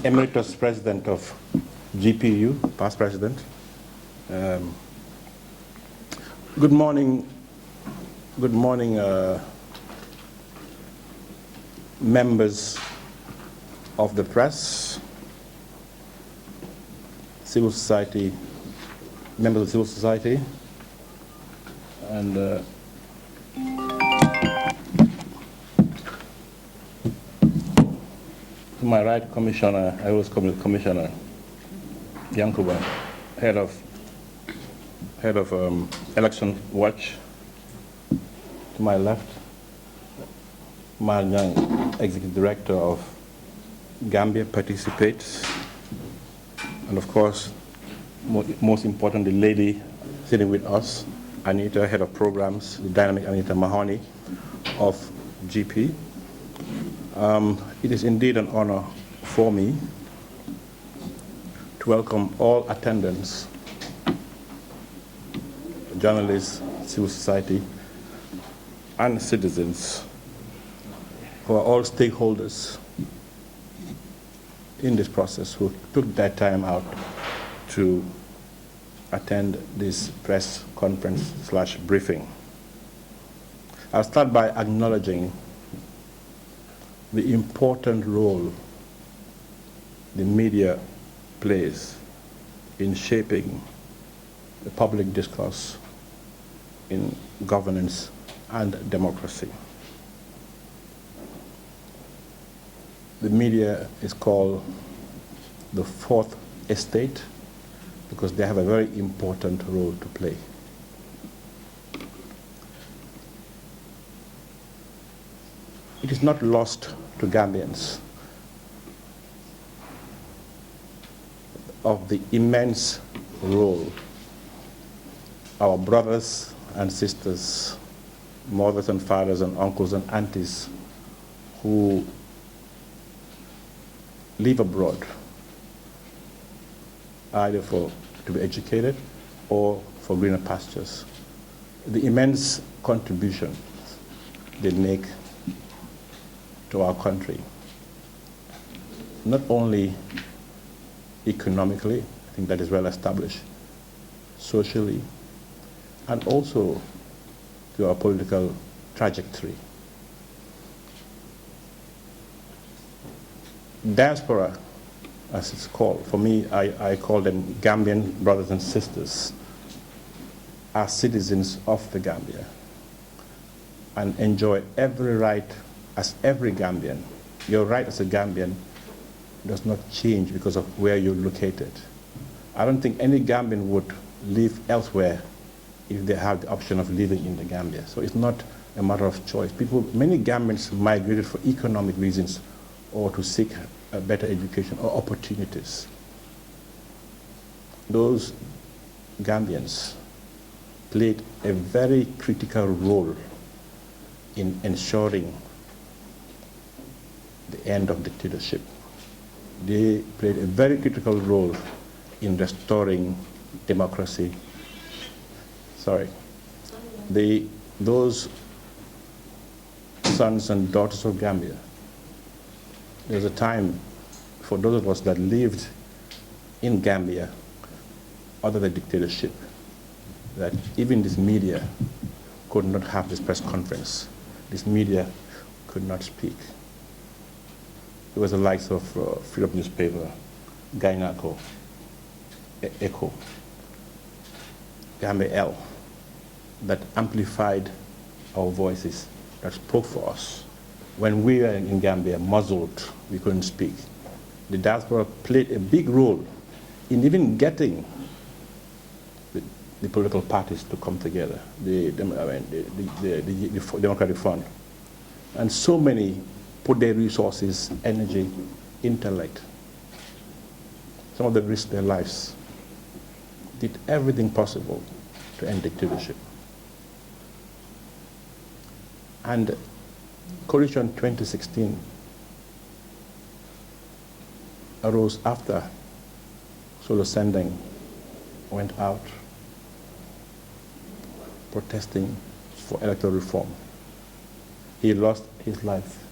Emeritus President of GPU, past president. Good morning, members of the press, civil society, members of civil society, and to my right, Commissioner, I always call him Commissioner Yankuba, head of Election Watch. To my left, Mar Nyang, Executive Director of Gambia Participates, and of course, most importantly, the lady sitting with us, Anita, Head of Programs, the dynamic Anita Mahoney of GP. It is indeed an honor for me to welcome all attendants, journalists, civil society, and citizens who are all stakeholders in this process who took their time out to attend this press conference / briefing. I'll start by acknowledging the important role the media plays in shaping the public discourse in governance and democracy. The media is called the fourth estate because they have a very important role to play. It is not lost to Gambians of the immense role our brothers and sisters, mothers and fathers and uncles and aunties who live abroad, either to be educated or for greener pastures, the immense contribution they make to our country, not only economically, I think that is well established, socially, and also to our political trajectory. Diaspora, as it's called, for me, I call them Gambian brothers and sisters, are citizens of the Gambia and enjoy every right as every Gambian. Your right as a Gambian does not change because of where you're located. I don't think any Gambian would live elsewhere if they have the option of living in the Gambia. So it's not a matter of choice. Many Gambians migrated for economic reasons or to seek a better education or opportunities. Those Gambians played a very critical role in ensuring the end of dictatorship. They played a very critical role in restoring democracy. Those sons and daughters of Gambia, there's a time for those of us that lived in Gambia under the dictatorship that even this media could not have this press conference. This media could not speak. It was the likes of Freedom Newspaper, Gainako, Echo, Gambia L, that amplified our voices, that spoke for us. When we were in Gambia, muzzled, we couldn't speak. The diaspora played a big role in even getting the political parties to come together, the Democratic Front. And so many put their resources, energy, intellect. Some of them risked their lives, did everything possible to end dictatorship. And Coalition 2016 arose after Solo Sendeng went out protesting for electoral reform. He lost his life.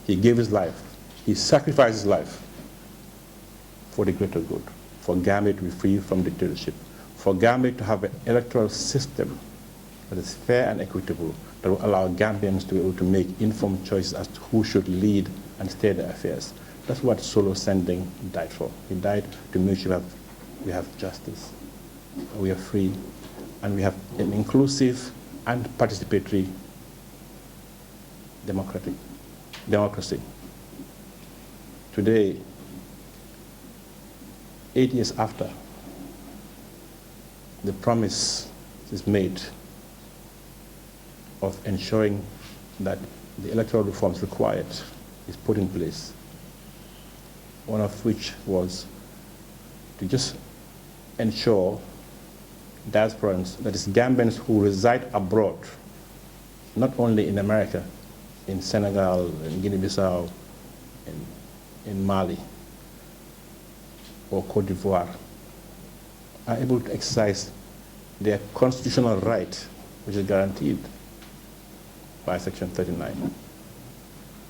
He gave his life. He sacrificed his life for the greater good, for Gambia to be free from dictatorship, for Gambia to have an electoral system that is fair and equitable, that will allow Gambians to be able to make informed choices as to who should lead and steer their affairs. That's what Solo Sending died for. He died to make sure we have justice, we are free, and we have an inclusive and participatory democracy. Today, 8 years after, the promise is made of ensuring that the electoral reforms required is put in place, one of which was to just ensure diasporans, that is Gambians who reside abroad, not only in America, in Senegal, in Guinea-Bissau, in Mali, or Cote d'Ivoire, are able to exercise their constitutional right, which is guaranteed by Section 39,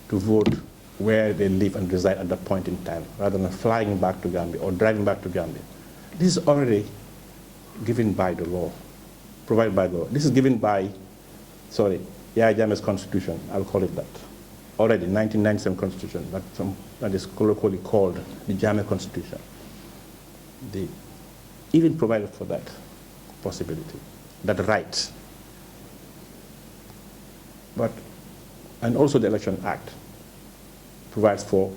to vote where they live and reside at that point in time, rather than flying back to Gambia or driving back to Gambia. This is already given by the law, provided by the law. This is given by, Yahya Jammeh's constitution, I'll call it that. Already, 1997 constitution, that is colloquially called the Jammeh Constitution. They even provided for that possibility, that right. And also the Election Act provides for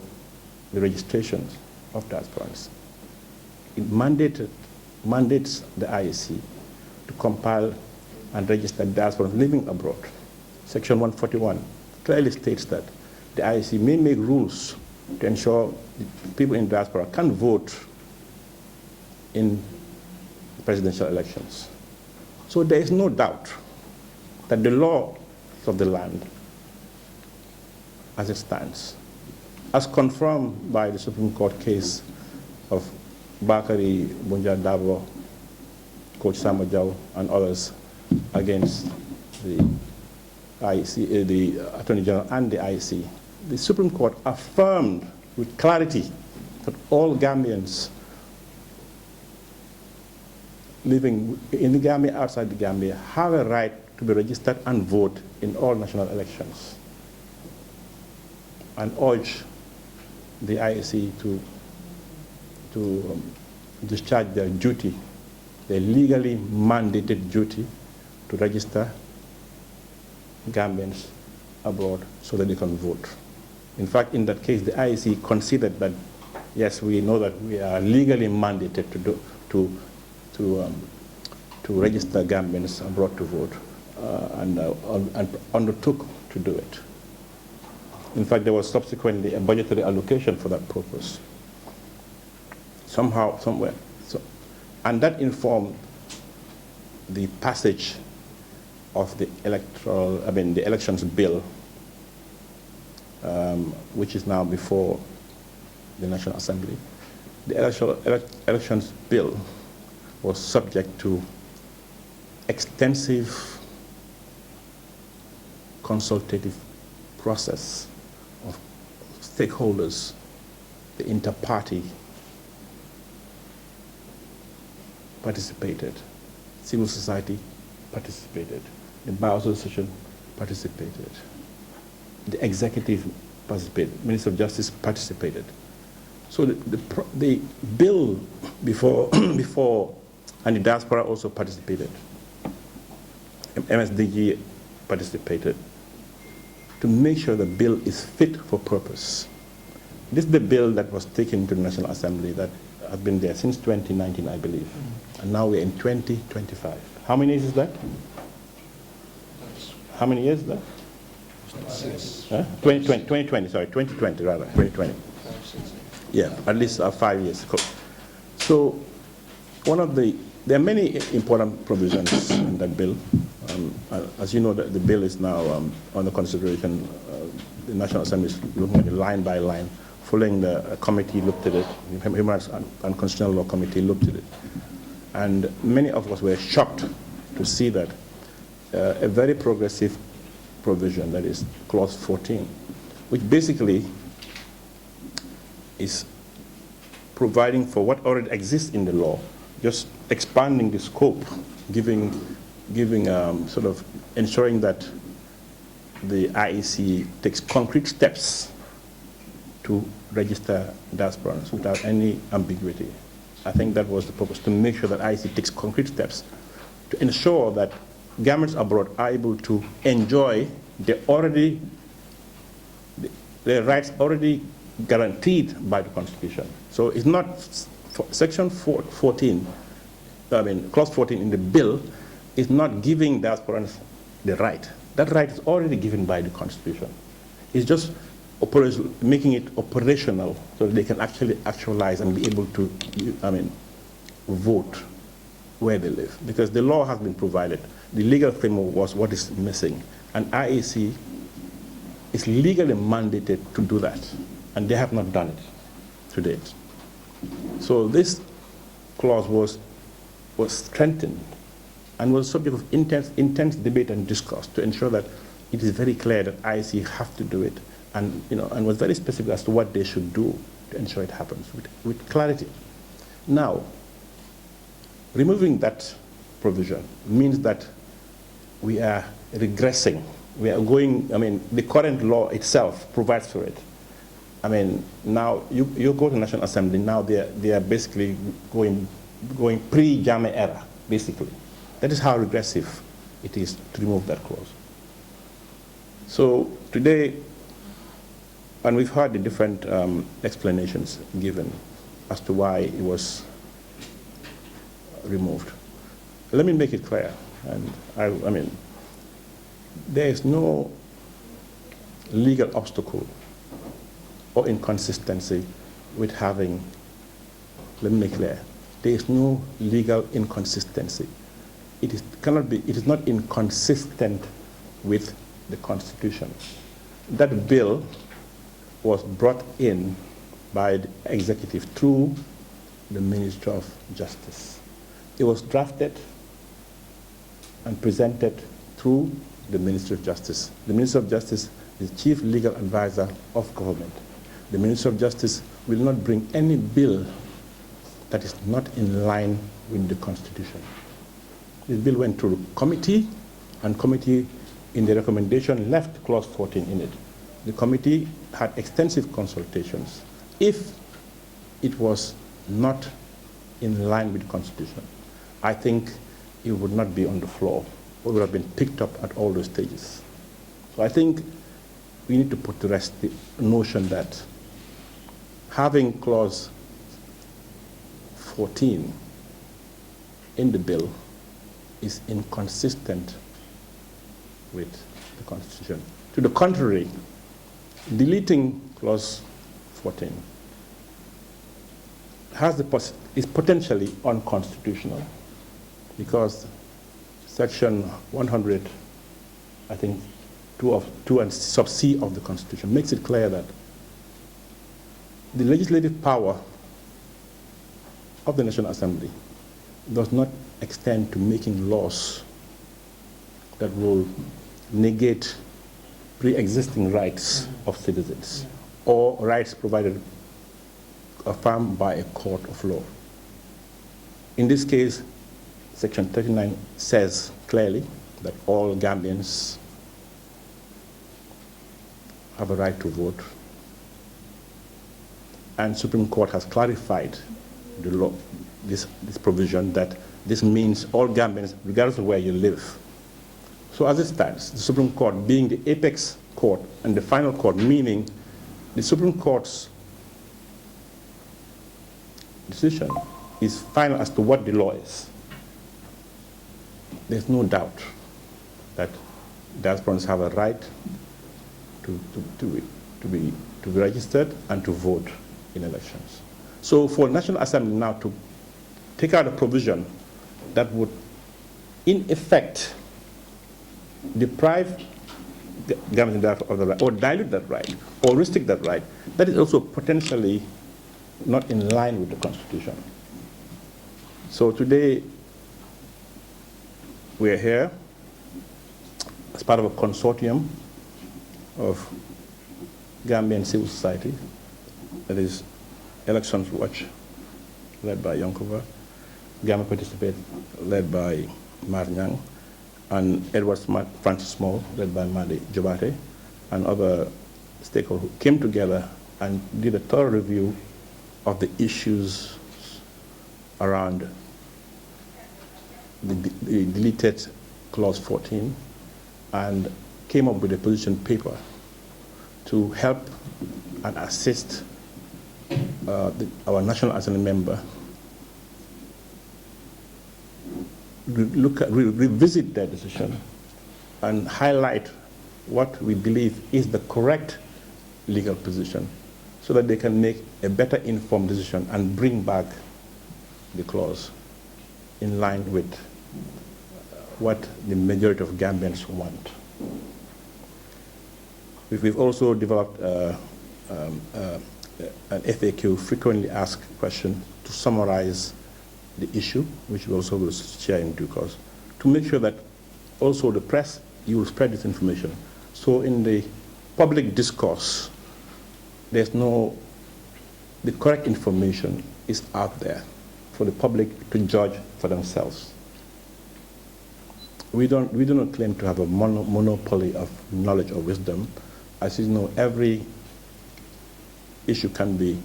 the registration of diasporans. It mandates the IEC to compile and register diasporans living abroad. Section 141 clearly states that the IEC may make rules to ensure people in diaspora can vote in presidential elections. So there is no doubt that the law of the land, as it stands, as confirmed by the Supreme Court case of Bakari Bunja Dabo, Coach Samo Jau, and others against the IEC, the Attorney General and the IEC, the Supreme Court affirmed with clarity that all Gambians living in the Gambia, outside the Gambia, have a right to be registered and vote in all national elections, and urge the IEC to discharge their duty, their legally mandated duty to register Gambians abroad so that they can vote. In fact, in that case, the IEC considered that, yes, we know that we are legally mandated to register Gambians abroad to vote, and undertook to do it. In fact, there was subsequently a budgetary allocation for that purpose, somehow, somewhere. And that informed the passage of the elections bill, which is now before the National Assembly. The elections bill was subject to extensive consultative process of stakeholders, the inter-party participated, civil society participated, the Bar Association participated, the executive participated, Minister of Justice participated. So the bill before, and the diaspora also participated. MSDG participated to make sure the bill is fit for purpose. This is the bill that was taken to the National Assembly that has been there since 2019, I believe. And now we're in 2025. How many years is that? How many years is that? 2020 rather, 2020. Yeah, at least 5 years. So there are many important provisions in that bill. As you know, the bill is now under consideration. The National Assembly is looking at it line by line, following the committee looked at it, the Human Rights and Constitutional Law Committee looked at it. And many of us were shocked to see that a very progressive provision, that is clause 14, which basically is providing for what already exists in the law, just expanding the scope, giving sort of ensuring that the IEC takes concrete steps to register diasporans without any ambiguity. I think that was the purpose, to make sure that IEC takes concrete steps to ensure that Gambians abroad are able to enjoy their rights already guaranteed by the Constitution. So it's not Section 14, Clause 14 in the bill is not giving diasporans the right. That right is already given by the Constitution. It's just making it operational so that they can actually actualize and be able to, vote where they live. Because the law has been provided. The legal framework was what is missing. And IEC is legally mandated to do that. And they have not done it to date. So this clause was strengthened and was subject of intense debate and discourse to ensure that it is very clear that IEC have to do it, and was very specific as to what they should do to ensure it happens with clarity. Now, removing that provision means that we are regressing. We are going, the current law itself provides for it. Now you go to the National Assembly, now they are basically going pre-JAME era, basically. That is how regressive it is to remove that clause. So today, and we've heard the different explanations given as to why it was removed. Let me make it clear, and there is no legal obstacle or inconsistency with having, let me make clear, there is no legal inconsistency. It is not inconsistent with the Constitution. That bill was brought in by the executive through the Ministry of Justice. It was drafted and presented through the Ministry of Justice. The Ministry of Justice is the chief legal advisor of government. The Ministry of Justice will not bring any bill that is not in line with the Constitution. This bill went through committee, and committee in the recommendation left clause 14 in it. The committee had extensive consultations. If it was not in line with the Constitution, I think it would not be on the floor. It would have been picked up at all those stages. So I think we need to put to rest the notion that having clause 14 in the bill is inconsistent with the Constitution. To the contrary, deleting clause 14 is potentially unconstitutional because section 100, I think 2 and sub C of the Constitution makes it clear that the legislative power of the National Assembly does not extend to making laws that will negate pre-existing rights of citizens or rights provided affirmed by a court of law. In this case, Section 39 says clearly that all Gambians have a right to vote, and Supreme Court has clarified the law, this provision, that this means all Gambians, regardless of where you live. So as it stands, the Supreme Court being the apex court and the final court, meaning the Supreme Court's decision is final as to what the law is. There's no doubt that diasporans have a right to be registered and to vote in elections. So for National Assembly now to take out a provision that would, in effect, deprive Gambians of the right, or dilute that right, or restrict that right, that is also potentially not in line with the Constitution. So today, we are here as part of a consortium of Gambian civil society, that is Elections Watch, led by Yankuba, Gambia Participate, led by Mar Nyang, and Edward Francis Small, led by Madi Jobate, and other stakeholders who came together and did a thorough review of the issues around the deleted clause 14 and came up with a position paper to help and assist our National Assembly member revisit their decision and highlight what we believe is the correct legal position so that they can make a better informed decision and bring back the clause in line with what the majority of Gambians want. We've also developed an FAQ, frequently asked question, to summarize the issue, which we also will share in due course, to make sure that also the press, you will spread this information. So in the public discourse, the correct information is out there for the public to judge for themselves. We do not claim to have a monopoly of knowledge or wisdom. As you know, every issue can be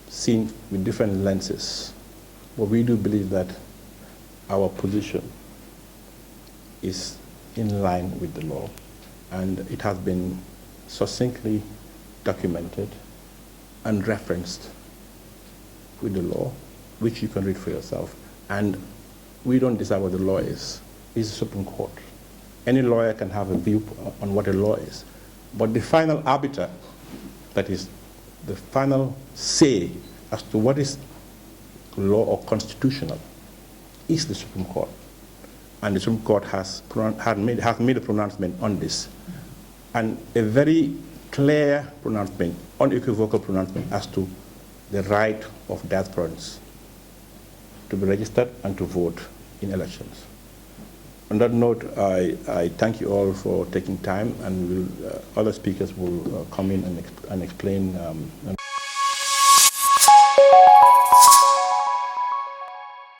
seen with different lenses. But we do believe that our position is in line with the law, and it has been succinctly documented and referenced with the law, which you can read for yourself. And we don't decide what the law is. It's the Supreme Court. Any lawyer can have a view on what a law is, but the final arbiter, that is the final say as to what is law or constitutional, is the Supreme Court. And the Supreme Court has made a pronouncement on this, and a very clear pronouncement, unequivocal pronouncement as to the right of diasporans to be registered and to vote in elections. On that note, I thank you all for taking time, and other speakers will come in and explain